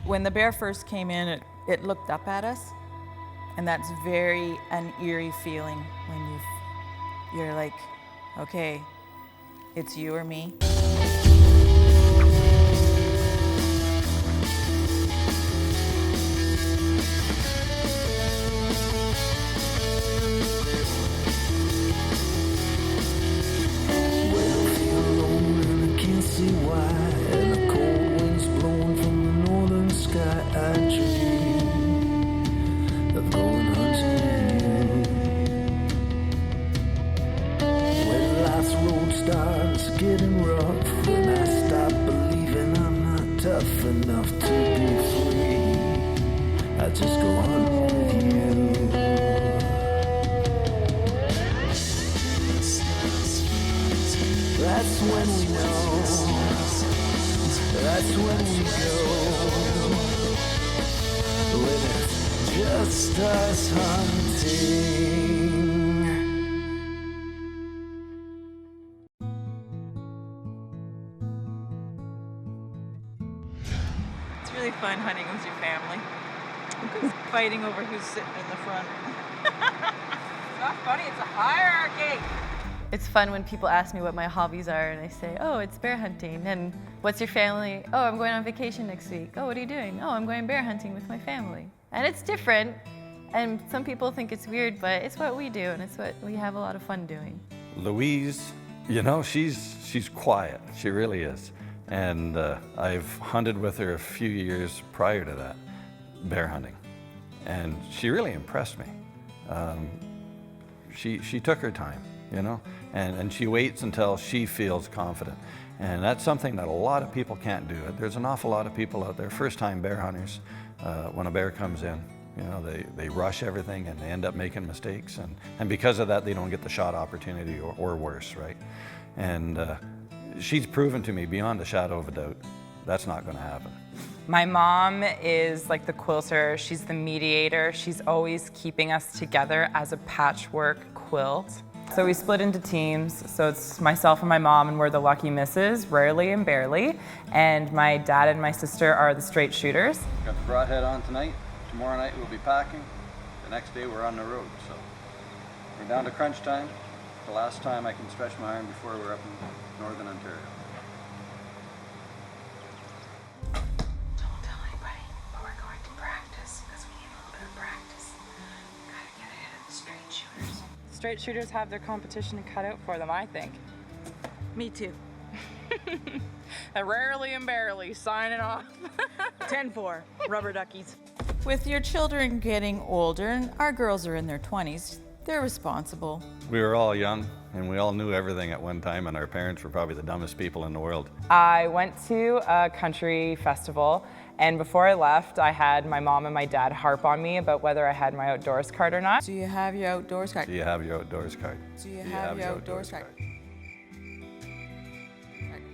When the bear first came in, it looked up at us, and that's very an eerie feeling when you're like, okay, it's you or me. Getting rough when I stop believing I'm not tough enough to be free. I just go hunting with you. That's when we know. That's when we go. When it's just us hunting. It's really fun hunting with your family. Fighting over who's sitting in the front. It's not funny, it's a hierarchy. It's fun when people ask me what my hobbies are and I say, oh, it's bear hunting. And what's your family? Oh, I'm going on vacation next week. Oh, what are you doing? Oh, I'm going bear hunting with my family. And it's different. And some people think it's weird, but it's what we do and it's what we have a lot of fun doing. Louise, you know, she's quiet. She really is. And I've hunted with her a few years prior to that, bear hunting. And she really impressed me. She took her time, you know, and she waits until she feels confident. And that's something that a lot of people can't do. There's an awful lot of people out there, first-time bear hunters, when a bear comes in, you know, they rush everything and they end up making mistakes. And because of that, they don't get the shot opportunity or worse, right? And she's proven to me beyond a shadow of a doubt, that's not gonna happen. My mom is like the quilter, she's the mediator, she's always keeping us together as a patchwork quilt. So we split into teams, so it's myself and my mom and we're the lucky misses, rarely and barely, and my dad and my sister are the straight shooters. Got the broadhead on tonight, tomorrow night we'll be packing, the next day we're on the road, so we're down to crunch time. The last time I can stretch my arm before we're up in Northern Ontario. Don't tell anybody, but we're going to practice because we need a little bit of practice. Gotta get ahead of the straight shooters. Straight shooters have their competition cut out for them, I think. Me too. Rarely and barely, signing off. 10-4, rubber duckies. With your children getting older, and our girls are in their 20s, they're responsible. We were all young and we all knew everything at one time, and our parents were probably the dumbest people in the world. I went to a country festival, and before I left, I had my mom and my dad harp on me about whether I had my outdoors card or not. Do you have your outdoors card? Do you have your outdoors card? Do you have your outdoors card?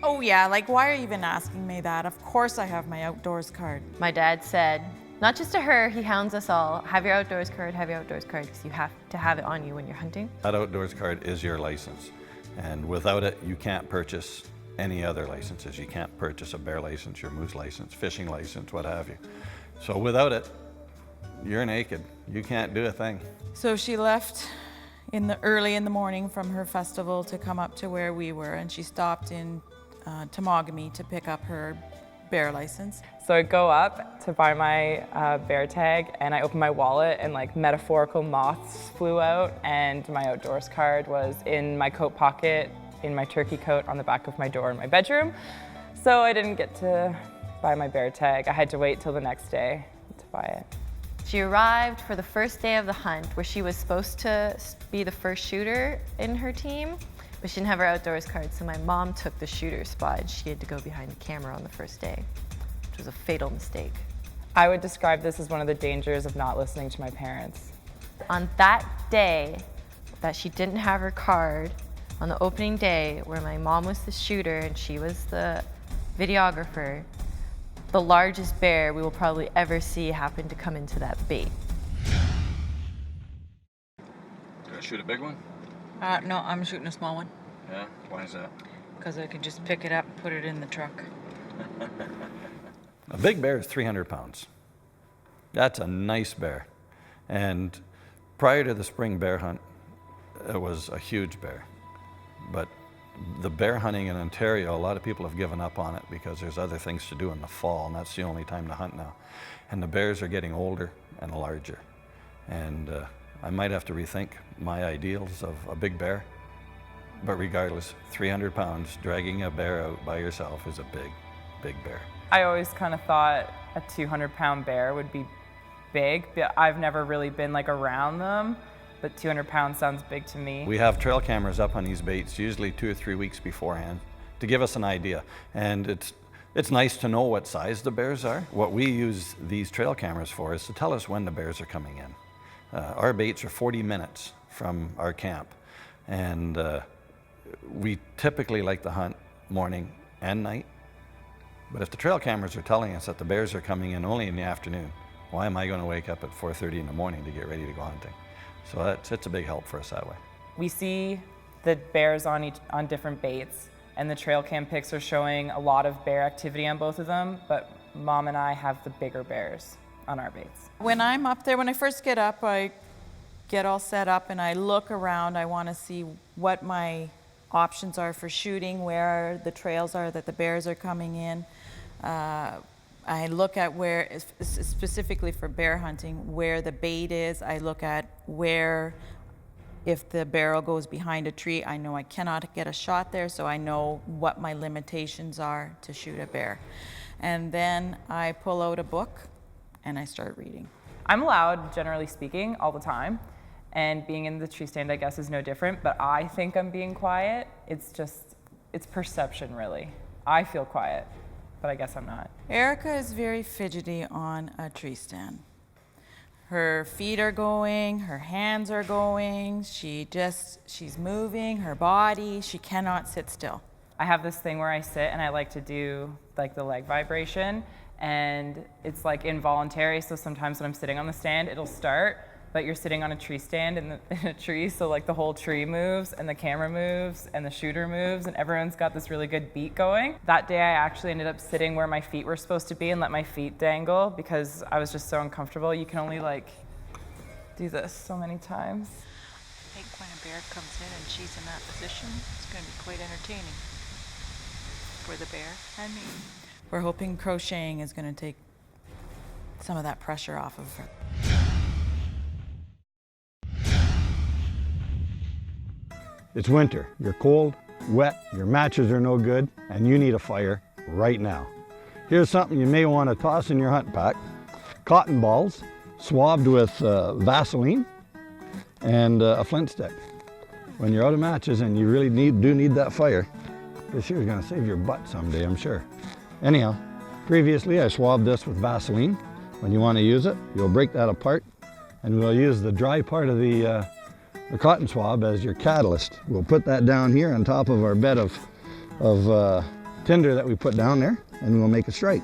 Oh yeah, like why are you even asking me that? Of course I have my outdoors card. My dad said, not just to her, he hounds us all, have your outdoors card, because you have to have it on you when you're hunting. That outdoors card is your license, and without it, you can't purchase any other licenses. You can't purchase a bear license, your moose license, fishing license, what have you. So without it, you're naked. You can't do a thing. So she left early in the morning from her festival to come up to where we were, and she stopped in Temagami to pick up her bear license. So I go up to buy my bear tag, and I open my wallet, and like metaphorical moths flew out, and my outdoors card was in my coat pocket, in my turkey coat on the back of my door in my bedroom. So I didn't get to buy my bear tag. I had to wait till the next day to buy it. She arrived for the first day of the hunt, where she was supposed to be the first shooter in her team, but she didn't have her outdoors card, so my mom took the shooter spot and she had to go behind the camera on the first day, which was a fatal mistake. I would describe this as one of the dangers of not listening to my parents. On that day that she didn't have her card, on the opening day where my mom was the shooter and she was the videographer, the largest bear we will probably ever see happened to come into that bait. Do I shoot a big one? No, I'm shooting a small one. Yeah, why is that? Because I can just pick it up and put it in the truck. A big bear is 300 pounds. That's a nice bear. And prior to the spring bear hunt, it was a huge bear. But the bear hunting in Ontario, a lot of people have given up on it because there's other things to do in the fall, and that's the only time to hunt now. And the bears are getting older and larger. And I might have to rethink my ideals of a big bear. But regardless, 300 pounds, dragging a bear out by yourself is a big, big bear. I always kind of thought a 200-pound bear would be big, but I've never really been like around them. But 200 pounds sounds big to me. We have trail cameras up on these baits usually 2 or 3 weeks beforehand to give us an idea. And it's nice to know what size the bears are. What we use these trail cameras for is to tell us when the bears are coming in. Our baits are 40 minutes from our camp. And we typically like to hunt morning and night. But if the trail cameras are telling us that the bears are coming in only in the afternoon, why am I going to wake up at 4:30 in the morning to get ready to go hunting? So it's a big help for us that way. We see the bears on different baits, and the trail cam pics are showing a lot of bear activity on both of them, but Mom and I have the bigger bears on our baits. When I'm up there, when I first get up, I get all set up and I look around. I want to see what my options are for shooting, where the trails are that the bears are coming in. I look at where, specifically for bear hunting, where the bait is. I look at where, if the barrel goes behind a tree, I know I cannot get a shot there, so I know what my limitations are to shoot a bear. And then I pull out a book and I start reading. I'm loud, generally speaking, all the time. And being in the tree stand, I guess, is no different, but I think I'm being quiet. It's perception, really. I feel quiet, but I guess I'm not. Erica is very fidgety on a tree stand. Her feet are going, her hands are going, she's moving her body, she cannot sit still. I have this thing where I sit and I like to do like the leg vibration, and it's like involuntary, so sometimes when I'm sitting on the stand, it'll start, but you're sitting on a tree stand in a tree, so like the whole tree moves and the camera moves and the shooter moves and everyone's got this really good beat going. That day I actually ended up sitting where my feet were supposed to be and let my feet dangle because I was just so uncomfortable. You can only like do this so many times. I think when a bear comes in and she's in that position, it's going to be quite entertaining for the bear and me. We're hoping crocheting is going to take some of that pressure off of her. It's winter, you're cold, wet, your matches are no good, and you need a fire right now. Here's something you may want to toss in your hunt pack. Cotton balls, swabbed with Vaseline, and a flint stick. When you're out of matches and you really do need that fire, this here is going to save your butt someday, I'm sure. Anyhow, previously I swabbed this with Vaseline. When you want to use it, you'll break that apart, and we'll use the dry part of the cotton swab as your catalyst. We'll put that down here on top of our bed of tinder that we put down there, and we'll make a strike.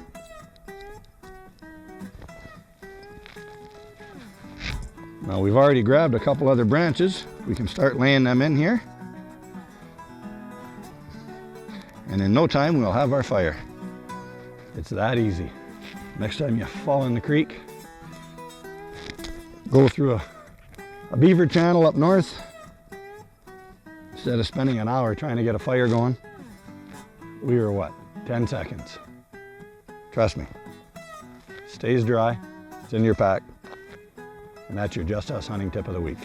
Now we've already grabbed a couple other branches. We can start laying them in here. And in no time we'll have our fire. It's that easy. Next time you fall in the creek, go through a beaver channel up north. Instead of spending an hour trying to get a fire going, we were what, 10 seconds. Trust me, stays dry, it's in your pack, and that's your Just Us hunting tip of the week.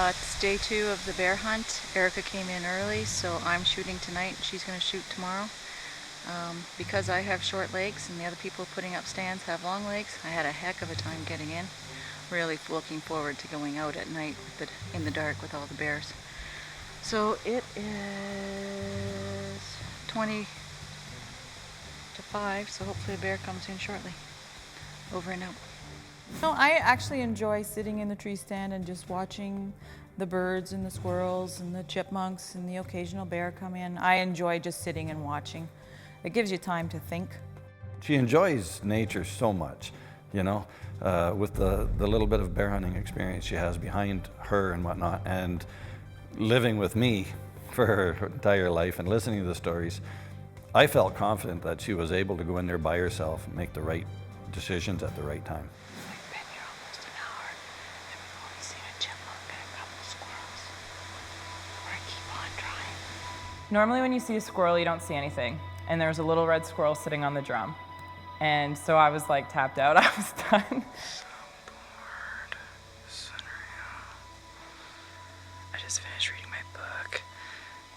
It's day 2 of the bear hunt. Erica came in early, so I'm shooting tonight. She's going to shoot tomorrow. Because I have short legs and the other people putting up stands have long legs, I had a heck of a time getting in. Really looking forward to going out at night in the dark with all the bears. So it is 20 to 5, so hopefully a bear comes in shortly. Over and out. No, I actually enjoy sitting in the tree stand and just watching the birds and the squirrels and the chipmunks and the occasional bear come in. I enjoy just sitting and watching. It gives you time to think. She enjoys nature so much you know, with the little bit of bear hunting experience she has behind her and whatnot, and living with me for her entire life and listening to the stories, I felt confident that she was able to go in there by herself and make the right decisions at the right time. We've been here almost an hour, and we've only seen a chipmunk and a couple of squirrels. We're gonna keep on trying. Normally when you see a squirrel, you don't see anything. And there was a little red squirrel sitting on the drum. And so I was like tapped out, I was done. So bored. Sunria. I just finished reading my book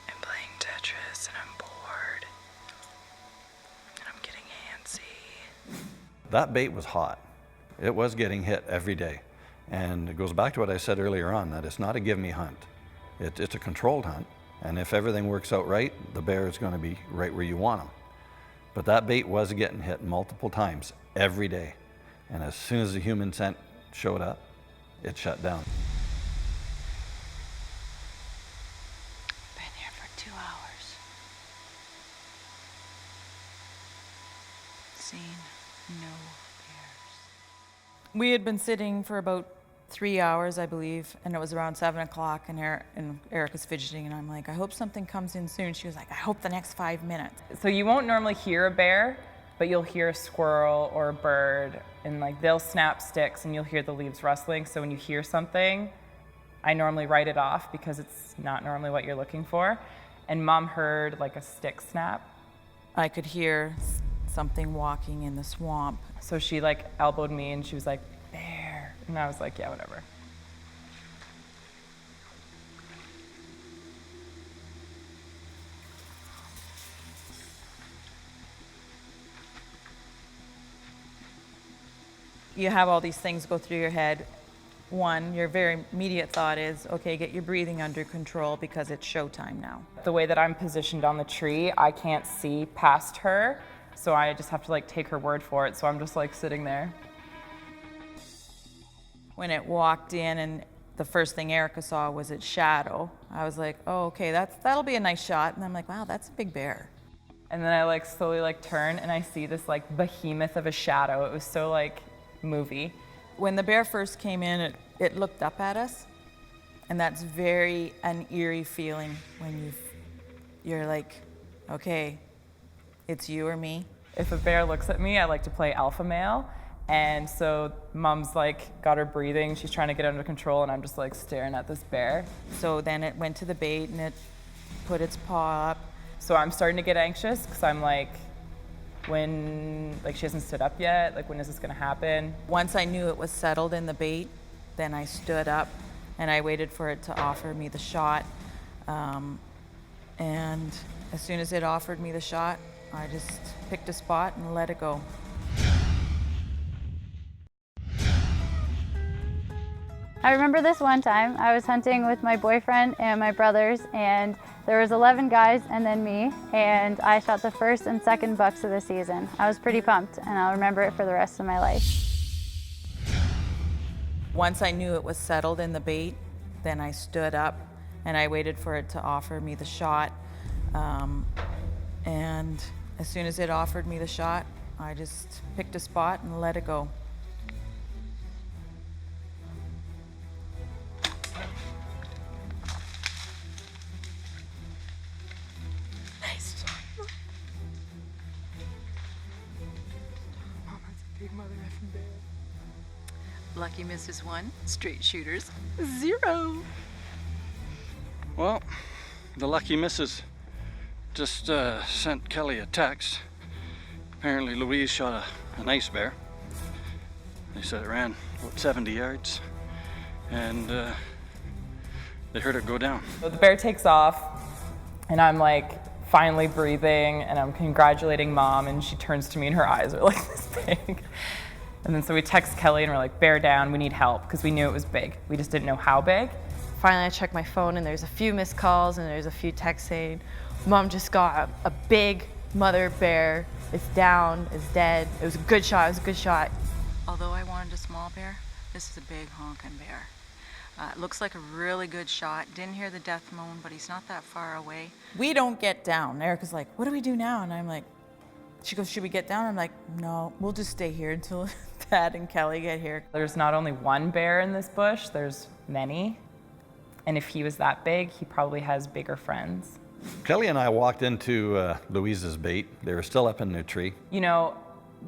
and playing Tetris, and I'm bored. And I'm getting antsy. That bait was hot. It was getting hit every day. And it goes back to what I said earlier on, that it's not a give me hunt. It's a controlled hunt. And if everything works out right, the bear is going to be right where you want him. But that bait was getting hit multiple times every day. And as soon as the human scent showed up, it shut down. Been here for 2 hours. Seen no bears. We had been sitting for about 3 hours, I believe, and it was around 7 o'clock, and Eric was fidgeting, and I'm like, I hope something comes in soon. She was like, I hope the next 5 minutes. So you won't normally hear a bear, but you'll hear a squirrel or a bird, and like they'll snap sticks and you'll hear the leaves rustling. So when you hear something, I normally write it off because it's not normally what you're looking for. And Mom heard like a stick snap. I could hear something walking in the swamp. So she like elbowed me and she was like, bear. And I was like, yeah, whatever. You have all these things go through your head. One, your very immediate thought is, okay, get your breathing under control because it's showtime now. The way that I'm positioned on the tree, I can't see past her. So I just have to like take her word for it. So I'm just like sitting there. When it walked in and the first thing Erica saw was its shadow, I was like, oh, okay, that'll be a nice shot. And I'm like, wow, that's a big bear. And then I like slowly like turn and I see this like behemoth of a shadow. It was so like movie. When the bear first came in, it looked up at us. And that's very an eerie feeling when you're like, okay, it's you or me. If a bear looks at me, I like to play alpha male. And so Mom's like got her breathing, she's trying to get under control, and I'm just like staring at this bear. So then it went to the bait and it put its paw up. So I'm starting to get anxious because I'm like, when, like she hasn't stood up yet, like when is this gonna happen? Once I knew it was settled in the bait, then I stood up and I waited for it to offer me the shot. And as soon as it offered me the shot, I just picked a spot and let it go. I remember this one time, I was hunting with my boyfriend and my brothers, and there was 11 guys and then me, and I shot the first and second bucks of the season. I was pretty pumped, and I'll remember it for the rest of my life. Once I knew it was settled in the bait, then I stood up and I waited for it to offer me the shot. And as soon as it offered me the shot, I just picked a spot and let it go. Lucky misses 1, straight shooters 0. Well, the lucky missus just sent Kelly a text. Apparently Louise shot a nice bear. They said it ran about 70 yards, and they heard it go down. So the bear takes off, and I'm like finally breathing, and I'm congratulating Mom, and she turns to me and her eyes are like this big. And then so we text Kelly and we're like, bear down, we need help, because we knew it was big. We just didn't know how big. Finally, I checked my phone and there's a few missed calls and there's a few texts saying, Mom just got a big mother bear. It's down, it's dead. It was a good shot, it was a good shot. Although I wanted a small bear, this is a big honking bear. It looks like a really good shot. Didn't hear the death moan, but he's not that far away. We don't get down. Erica's like, what do we do now? And I'm like, She goes, should we get down? I'm like, no, we'll just stay here until Dad and Kelly get here. There's not only one bear in this bush, there's many. And if he was that big, he probably has bigger friends. Kelly and I walked into Louise's bait. They were still up in their tree. You know,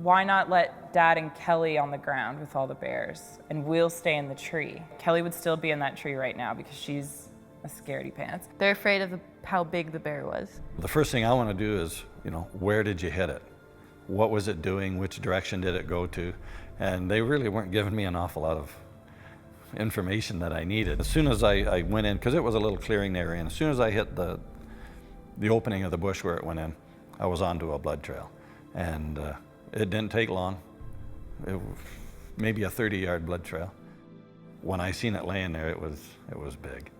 why not let Dad and Kelly on the ground with all the bears, and we'll stay in the tree? Kelly would still be in that tree right now because she's a scaredy pants. They're afraid of how big the bear was. The first thing I want to do is, where did you hit it? What was it doing? Which direction did it go to? And they really weren't giving me an awful lot of information that I needed. As soon as I went in, because it was a little clearing area, and as soon as I hit the opening of the bush where it went in, I was onto a blood trail. And it didn't take long. It was maybe a 30-yard blood trail. When I seen it laying there, it was big.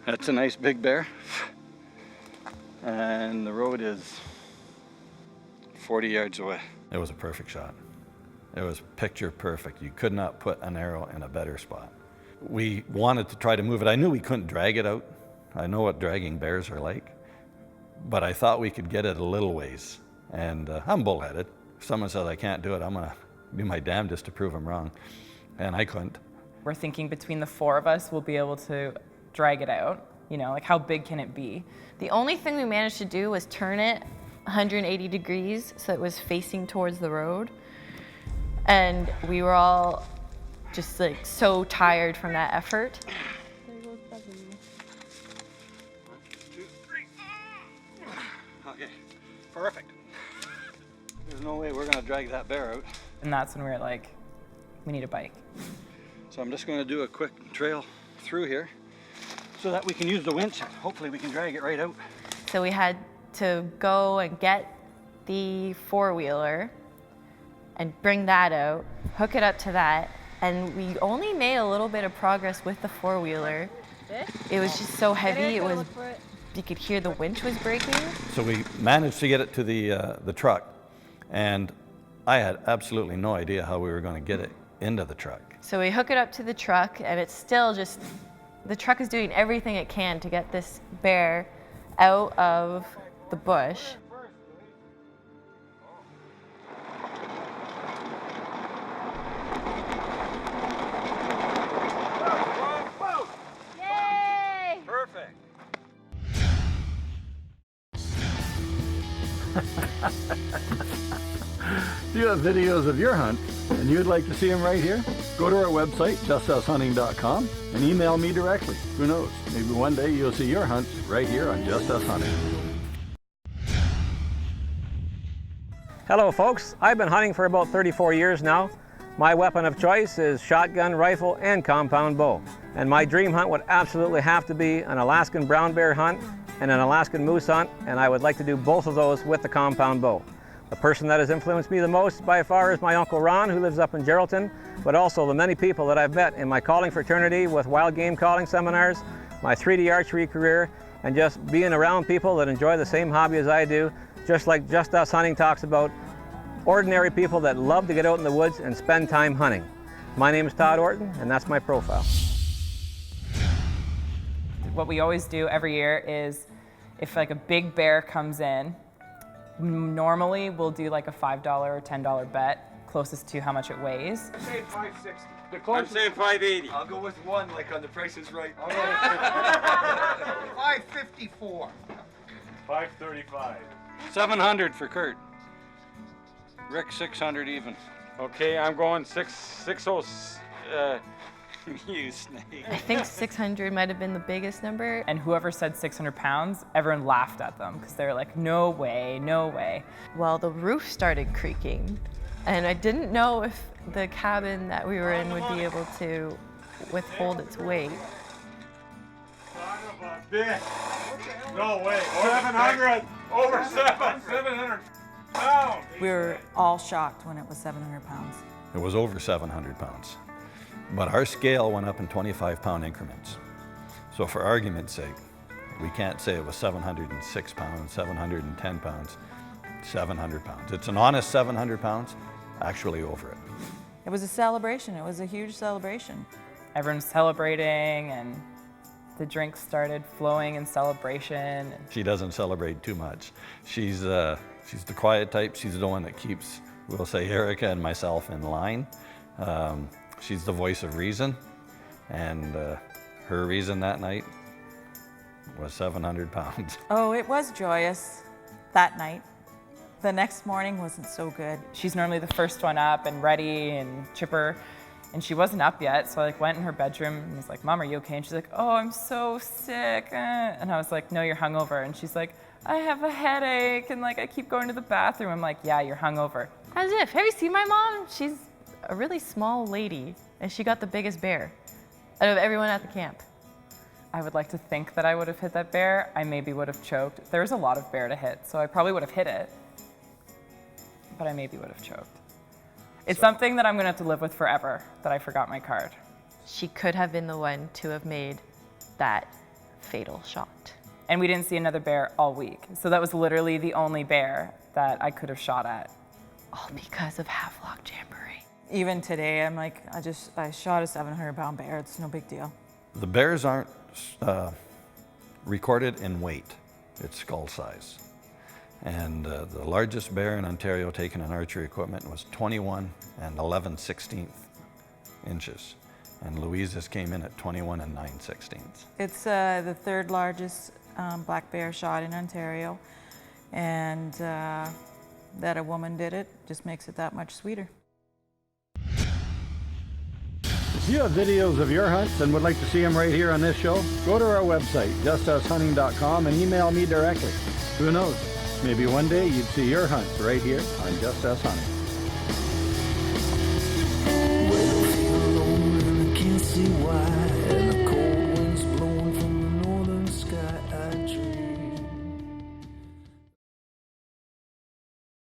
That's a nice big bear. And the road is 40 yards away. It was a perfect shot. It was picture perfect. You could not put an arrow in a better spot. We wanted to try to move it. I knew we couldn't drag it out. I know what dragging bears are like. But I thought we could get it a little ways. And I'm bullheaded. If someone says I can't do it, I'm gonna do my damnedest to prove them wrong. And I couldn't. We're thinking between the four of us, we'll be able to drag it out. Like how big can it be? The only thing we managed to do was turn it 180 degrees so it was facing towards the road. And we were all just like so tired from that effort. Okay, perfect. There's no way we're gonna drag that bear out. And that's when we were like, we need a bike. So I'm just gonna do a quick trail through here so that we can use the winch and hopefully we can drag it right out. So we had to go and get the four-wheeler and bring that out, hook it up to that, and we only made a little bit of progress with the four-wheeler. It was just so heavy, you could hear the winch was breaking. So we managed to get it to the truck, and I had absolutely no idea how we were going to get it into the truck. So we hook it up to the truck, and it's still just, the truck is doing everything it can to get this bear out of the bush. Yay! Perfect. If you have videos of your hunt and you'd like to see them right here, go to our website, justusHunting.com, and email me directly. Who knows, maybe one day you'll see your hunts right here on Just Us Hunting. Hello folks, I've been hunting for about 34 years now. My weapon of choice is shotgun, rifle, and compound bow. And my dream hunt would absolutely have to be an Alaskan brown bear hunt and an Alaskan moose hunt, and I would like to do both of those with the compound bow. The person that has influenced me the most by far is my Uncle Ron, who lives up in Geraldton, but also the many people that I've met in my calling fraternity with wild game calling seminars, my 3D archery career, and just being around people that enjoy the same hobby as I do, just like Just Us Hunting talks about ordinary people that love to get out in the woods and spend time hunting. My name is Todd Orton, and that's my profile. What we always do every year is if like a big bear comes in, normally we'll do like a $5 or $10 bet closest to how much it weighs. I'm saying 560. I'm saying 580. I'll go with one, like on The Price is Right. 554. 535. 700 for Kurt. Rick, 600 even. Okay, I'm going 660. You snake. I think 600 might have been the biggest number. And whoever said 600 pounds, everyone laughed at them because they were like, no way, no way. Well, the roof started creaking, and I didn't know if the cabin that we were in would be able to withhold its weight. Son of a bitch. No way. 700. Over 700 pounds. We were all shocked when it was 700 pounds. It was over 700 pounds. But our scale went up in 25-pound increments. So for argument's sake, we can't say it was 706 pounds, 710 pounds, 700 pounds. It's an honest 700 pounds, actually over it. It was a celebration. It was a huge celebration. Everyone's celebrating and the drinks started flowing in celebration. She doesn't celebrate too much. She's the quiet type. She's the one that keeps, we'll say, Erica and myself in line. She's the voice of reason, and her reason that night was 700 pounds. Oh, it was joyous that night. The next morning wasn't so good. She's normally the first one up and ready and chipper, and she wasn't up yet, so I went in her bedroom and was like, Mom, are you okay? And she's like, oh, I'm so sick. And I was like, no, you're hungover. And she's like, I have a headache, and I keep going to the bathroom. I'm like, yeah, you're hungover. As if. Have you seen my mom? She's a really small lady, and she got the biggest bear out of everyone at the camp. I would like to think that I would have hit that bear. I maybe would have choked. There was a lot of bear to hit, so I probably would have hit it, but I maybe would have choked. It's something that I'm gonna have to live with forever, that I forgot my card. She could have been the one to have made that fatal shot. And we didn't see another bear all week. So that was literally the only bear that I could have shot at. All because of Havelock Jamboree. Even today, I'm like, I shot a 700-pound bear. It's no big deal. The bears aren't recorded in weight. It's skull size. And the largest bear in Ontario taken in archery equipment was 21 and 11/16 inches. And Louise's came in at 21 and 9/16. It's the third largest black bear shot in Ontario. And that a woman did it just makes it that much sweeter. If you have videos of your hunts and would like to see them right here on this show, go to our website, justushunting.com, and email me directly. Who knows? Maybe one day you'd see your hunts right here on Just Us Hunting.